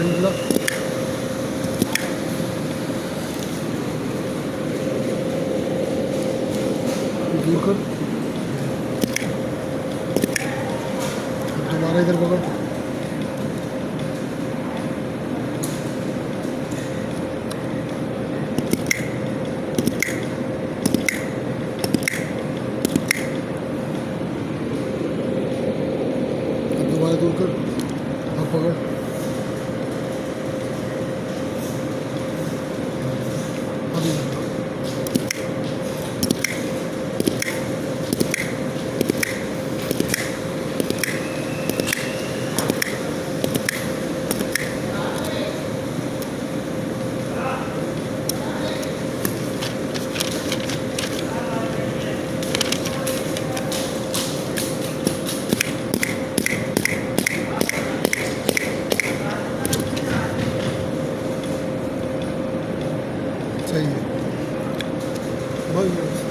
मतलब दूर कर, दोबारा इधर पकड़। अब दोबारा दूर कर, अब पकड़। अभी सही है, बहुत